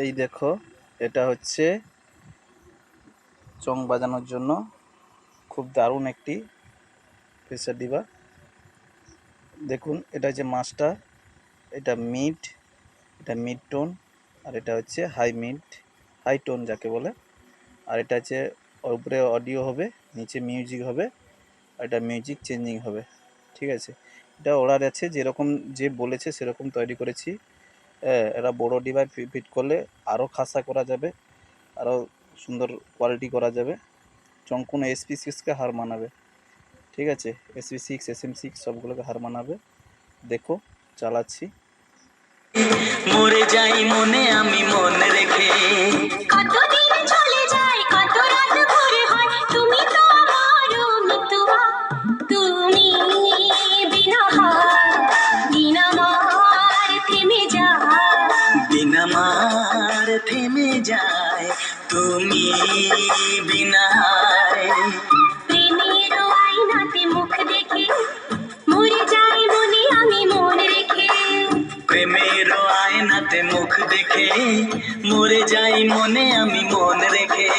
এই দেখো, এটা হচ্ছে চং বাজানোর জন্য খুব দারুণ একটি প্রেসার ডিবা। দেখুন, এটা হচ্ছে মাস্টার, এটা মিড, এটা মিড টোন, আর এটা হচ্ছে হাই টোন যাকে বলে। আর এটা হচ্ছে উপরে অডিও হবে, নিচে মিউজিক হবে, আর এটা মিউজিক চেঞ্জিং হবে। ঠিক আছে, এটা অর্ডার আছে, যেরকম যে বলেছে সেরকম তৈরি করেছি। এরা বড় ডিবায় ফিট করলে আরও খাসা করা যাবে, আরও সুন্দর কোয়ালিটি করা যাবে। কোনো SP6কে হার মানাবে। ঠিক আছে, SP6 SM6 সবগুলোকে হার মানাবে। দেখো চালাচ্ছি। মরে যাই মনে আমি মনে রেখে, কতদিন চলে যায়, কত রাত ভোর হয়, তুমি তো আমার মিতুয়া, তুমি বিনা মার থেমে যায়, বিনা মার থেমে যায়, তুমি বিনা। প্রেমের আয়নাতে মুখ দেখে মরে যাই মনে আমি মন রেখে, প্রেমের আয়নাতে মুখ দেখে মরে যাই মনে আমি মন রেখে।